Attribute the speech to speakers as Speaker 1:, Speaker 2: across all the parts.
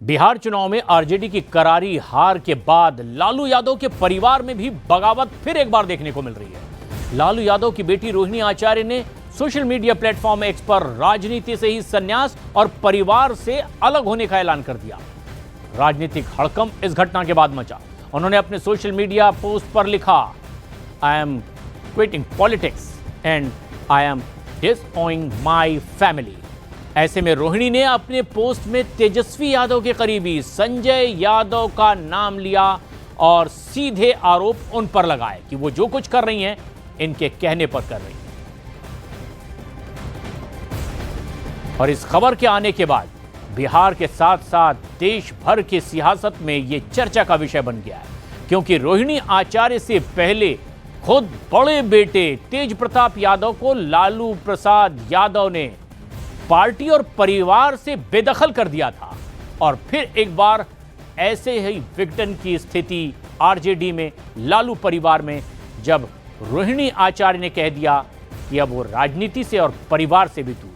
Speaker 1: बिहार चुनाव में आरजेडी की करारी हार के बाद लालू यादव के परिवार में भी बगावत फिर एक बार देखने को मिल रही है। लालू यादव की बेटी रोहिणी आचार्य ने सोशल मीडिया प्लेटफॉर्म एक्स पर राजनीति से ही संन्यास और परिवार से अलग होने का ऐलान कर दिया। राजनीतिक हड़कंप इस घटना के बाद मचा। उन्होंने अपने सोशल मीडिया पोस्ट पर लिखा, I am quitting politics and I am disowning my family. ऐसे में रोहिणी ने अपने पोस्ट में तेजस्वी यादव के करीबी संजय यादव का नाम लिया और सीधे आरोप उन पर लगाए कि वो जो कुछ कर रही हैं इनके कहने पर कर रही हैं। और इस खबर के आने के बाद बिहार के साथ साथ देश भर की सियासत में यह चर्चा का विषय बन गया है, क्योंकि रोहिणी आचार्य से पहले खुद बड़े बेटे तेज प्रताप यादव को लालू प्रसाद यादव ने पार्टी और परिवार से बेदखल कर दिया था। और फिर एक बार ऐसे ही विघटन की स्थिति आरजेडी में, लालू परिवार में, जब रोहिणी आचार्य ने कह दिया कि अब वो राजनीति से और परिवार से भी दूर।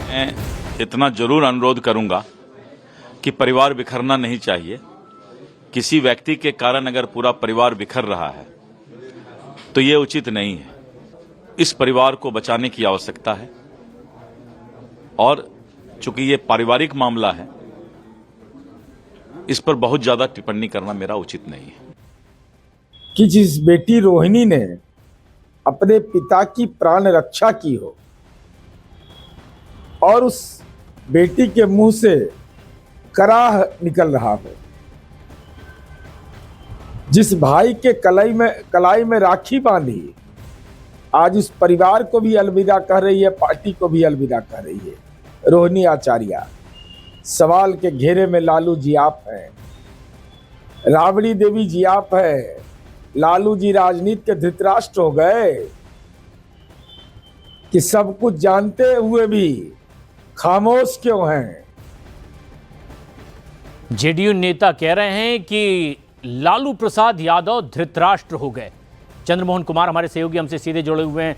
Speaker 2: मैं इतना जरूर अनुरोध करूंगा कि परिवार बिखरना नहीं चाहिए। किसी व्यक्ति के कारण अगर पूरा परिवार बिखर रहा है तो ये उचित नहीं है। इस परिवार को बचाने की आवश्यकता है और चूंकि ये पारिवारिक मामला है, इस पर बहुत ज्यादा टिप्पणी करना मेरा उचित नहीं है।
Speaker 3: कि जिस बेटी रोहिणी ने अपने पिता की प्राण रक्षा की हो और उस बेटी के मुंह से कराह निकल रहा हो, जिस भाई के कलाई में राखी बांधी आज उस परिवार को भी अलविदा कह रही है, पार्टी को भी अलविदा कह रही है, रोहिणी आचार्य। सवाल के घेरे में लालू जी आप हैं, राबड़ी देवी जी आप हैं। लालू जी राजनीति के धृतराष्ट्र हो गए कि सब कुछ जानते हुए भी खामोश क्यों हैं।
Speaker 1: जेडीयू नेता कह रहे हैं कि लालू प्रसाद यादव धृतराष्ट्र हो गए। चंद्रमोहन कुमार हमारे सहयोगी हमसे सीधे जुड़े हुए हैं।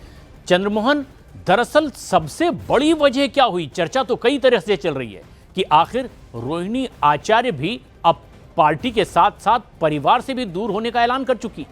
Speaker 1: चंद्रमोहन, दरअसल सबसे बड़ी वजह क्या हुई? चर्चा तो कई तरह से चल रही है कि आखिर रोहिणी आचार्य भी अब पार्टी के साथ साथ परिवार से भी दूर होने का ऐलान कर चुकी।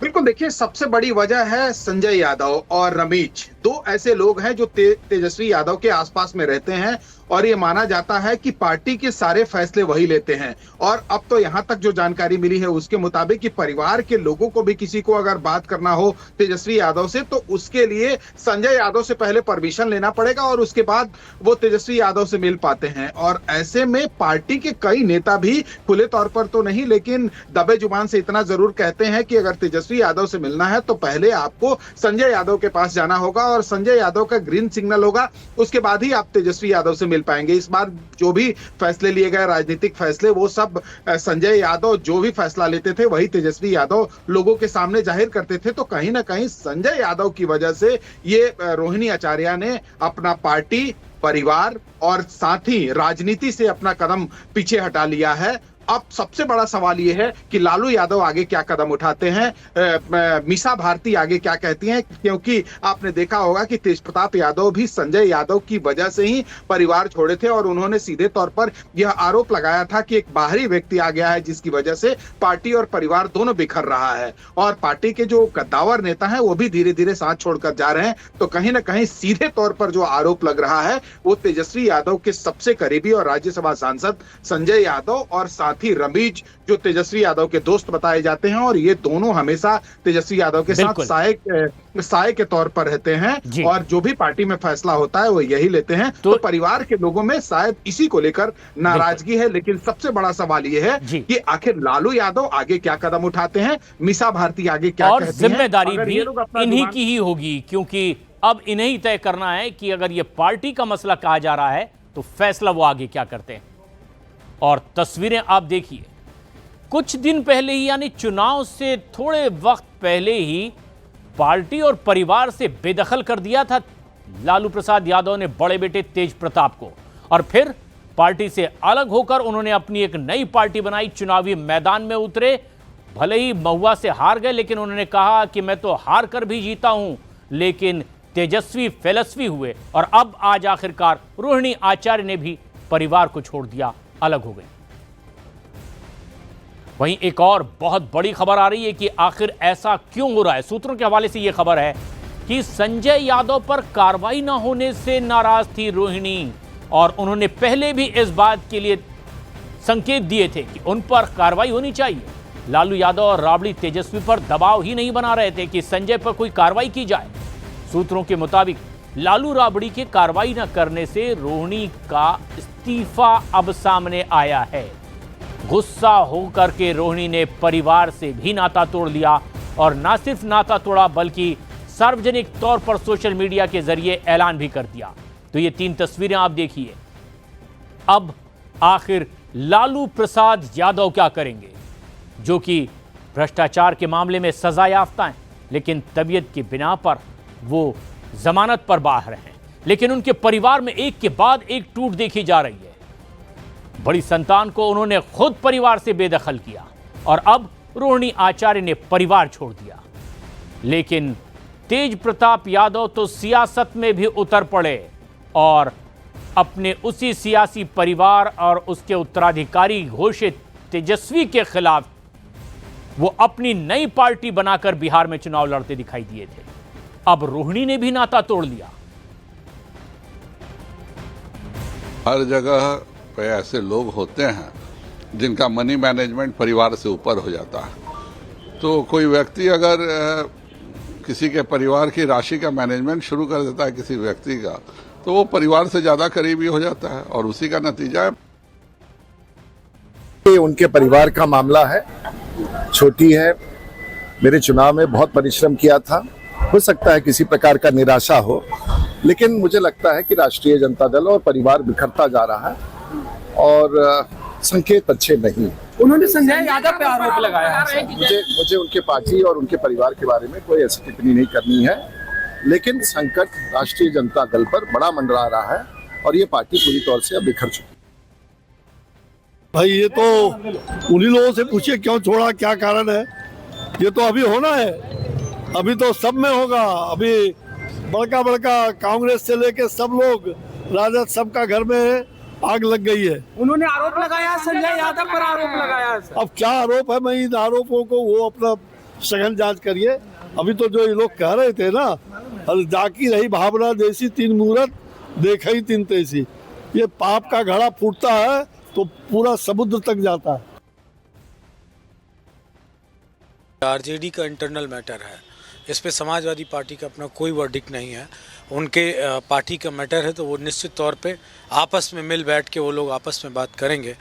Speaker 4: बिल्कुल, देखिए, सबसे बड़ी वजह है संजय यादव और रमेश। दो ऐसे लोग हैं जो तेजस्वी यादव के आसपास में रहते हैं और ये माना जाता है कि पार्टी के सारे फैसले वही लेते हैं। और अब तो यहाँ तक जो जानकारी मिली है उसके मुताबिक कि परिवार के लोगों को भी किसी को अगर बात करना हो तेजस्वी यादव से तो उसके लिए संजय यादव से पहले परमिशन लेना पड़ेगा और उसके बाद वो तेजस्वी यादव से मिल पाते हैं। और ऐसे में पार्टी के कई नेता भी खुले तौर पर तो नहीं, लेकिन दबे जुबान से इतना जरूर कहते हैं कि अगर तेजस्वी यादव से मिलना है तो पहले आपको संजय यादव के पास जाना होगा और संजय यादव का ग्रीन सिग्नल होगा, उसके बाद ही आप तेजस्वी यादव से मिल पाएंगे। इस बार जो भी फैसले लिए गए, राजनीतिक फैसले, वो सब संजय यादव जो भी फैसला लेते थे वही तेजस्वी यादव लोगों के सामने जाहिर करते थे। तो कहीं ना कहीं संजय यादव की वजह से ये रोहिणी आचार्य ने अपना पार्टी, परिवार और साथ ही राजनीति से अपना कदम पीछे हटा लिया है। अब सबसे बड़ा सवाल यह है कि लालू यादव आगे क्या कदम उठाते हैं, मीसा भारती आगे क्या कहती हैं, क्योंकि आपने देखा होगा कि तेज प्रताप यादव भी संजय यादव की वजह से ही परिवार छोड़े थे और उन्होंने सीधे तौर पर यह आरोप लगाया था कि एक बाहरी व्यक्ति आ गया है जिसकी वजह से पार्टी और परिवार दोनों बिखर रहा है। और पार्टी के जो कद्दावर नेता हैं वो भी धीरे धीरे साथ छोड़कर जा रहे हैं। तो कहीं ना कहीं सीधे तौर पर जो आरोप लग रहा है वो तेजस्वी यादव के सबसे करीबी और राज्यसभा सांसद संजय यादव और साथ ही रमेश, जो तेजस्वी यादव के दोस्त बताए जाते हैं। और ये दोनों हमेशा तेजस्वी यादव के साथ साए के तौर पर रहते हैं और जो भी पार्टी में फैसला होता है वो यही लेते हैं। तो परिवार के लोगों में शायद इसी को लेकर नाराजगी है। लेकिन सबसे बड़ा सवाल ये है कि आखिर लालू यादव आगे क्या कदम उठाते हैं, मीसा भारती आगे क्या कहती हैं।
Speaker 1: जिम्मेदारी भी इन्हीं की ही होगी, क्योंकि अब इन्हें तय करना है कि अगर ये पार्टी का मसला कहा जा रहा है तो फैसला वो आगे क्या करते हैं। और तस्वीरें आप देखिए, कुछ दिन पहले ही, यानी चुनाव से थोड़े वक्त पहले ही पार्टी और परिवार से बेदखल कर दिया था लालू प्रसाद यादव ने बड़े बेटे तेज प्रताप को, और फिर पार्टी से अलग होकर उन्होंने अपनी एक नई पार्टी बनाई, चुनावी मैदान में उतरे, भले ही महुआ से हार गए, लेकिन उन्होंने कहा कि मैं तो हार कर भी जीता हूं, लेकिन तेजस्वी फेलस्वी हुए और अब आज आखिरकार रोहिणी आचार्य ने भी परिवार को छोड़ दिया, अलग हो गई। वहीं एक और बहुत बड़ी खबर आ रही है कि आखिर ऐसा क्यों हो रहा है। सूत्रों के हवाले से यह खबर है कि संजय यादव पर कार्रवाई न होने से नाराज थी रोहिणी और उन्होंने पहले भी इस बात के लिए संकेत दिए थे कि उन पर कार्रवाई होनी चाहिए। लालू यादव और राबड़ी तेजस्वी पर दबाव ही नहीं बना रहे थे कि संजय पर कोई कार्रवाई की जाए। सूत्रों के मुताबिक लालू राबड़ी के कार्रवाई न करने से रोहिणी का इस्तीफा अब सामने आया है। गुस्सा होकर के रोहिणी ने परिवार से भी नाता तोड़ लिया और न सिर्फ नाता तोड़ा बल्कि सार्वजनिक तौर पर सोशल मीडिया के जरिए ऐलान भी कर दिया। तो ये 3 तस्वीरें आप देखिए। अब आखिर लालू प्रसाद यादव क्या करेंगे, जो कि भ्रष्टाचार के मामले में सजा याफ्ता हैं, लेकिन तबीयत की बिना पर वो जमानत पर बाहर हैं। लेकिन उनके परिवार में एक के बाद एक टूट देखी जा रही है। बड़ी संतान को उन्होंने खुद परिवार से बेदखल किया और अब रोहिणी आचार्य ने परिवार छोड़ दिया। लेकिन तेज प्रताप यादव तो सियासत में भी उतर पड़े और अपने उसी सियासी परिवार और उसके उत्तराधिकारी घोषित तेजस्वी के खिलाफ वो अपनी नई पार्टी बनाकर बिहार में चुनाव लड़ते दिखाई दिए थे। अब रोहिणी ने भी नाता तोड़ लिया।
Speaker 5: हर जगह पे ऐसे लोग होते हैं जिनका मनी मैनेजमेंट परिवार से ऊपर हो जाता है। तो कोई व्यक्ति अगर किसी के परिवार की राशि का मैनेजमेंट शुरू कर देता है किसी व्यक्ति का, तो वो परिवार से ज्यादा करीबी हो जाता है और उसी का नतीजा है।
Speaker 6: ये उनके परिवार का मामला है। छोटी है, मेरे चुनाव में बहुत परिश्रम किया था। हो सकता है किसी प्रकार का निराशा हो, लेकिन मुझे लगता है कि राष्ट्रीय जनता दल और परिवार बिखरता जा रहा है और संकेत अच्छे नहीं।
Speaker 7: उन्होंने संजय यादव पे आरोप लगाया है।
Speaker 6: मुझे उनके पार्टी और उनके परिवार के बारे में कोई ऐसी टिप्पणी नहीं करनी है, लेकिन संकट राष्ट्रीय जनता दल पर बड़ा मंडरा रहा है और ये पार्टी पूरी तौर से अब बिखर चुकी है।
Speaker 8: भाई ये तो उन्हीं लोगों से पूछिए क्यों छोड़ा, क्या कारण है। ये तो अभी होना है, अभी तो सब में होगा। अभी बड़का कांग्रेस से लेके सब लोग, राजद सबका घर में आग लग गई है।
Speaker 7: उन्होंने आरोप लगाया, संजय यादव पर आरोप लगाया।
Speaker 8: अब क्या आरोप है, मैं इन आरोपों को वो अपना सघन जांच करिए। अभी तो जो ये लोग कह रहे थे ना, जाकी रही भावना जैसी 3 मुहूर्त देखा ही 3 तैसी। ये पाप का घड़ा फूटता है तो पूरा समुद्र तक जाता है।
Speaker 9: आरजेडी का इंटरनल मैटर है, इस पे समाजवादी पार्टी का अपना कोई वर्डिक्ट नहीं है। उनके पार्टी का मैटर है तो वो निश्चित तौर पे आपस में मिल बैठ के वो लोग आपस में बात करेंगे।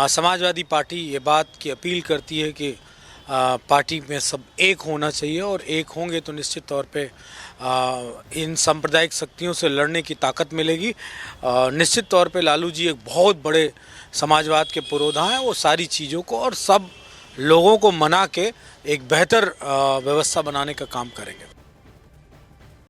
Speaker 9: समाजवादी पार्टी ये बात की अपील करती है कि पार्टी में सब एक होना चाहिए और एक होंगे तो निश्चित तौर पे इन सांप्रदायिक शक्तियों से लड़ने की ताकत मिलेगी। निश्चित तौर पे लालू जी एक बहुत बड़े समाजवाद के पुरोधा हैं। वो सारी चीज़ों को और सब लोगों को मना के एक बेहतर व्यवस्था बनाने का काम करेंगे।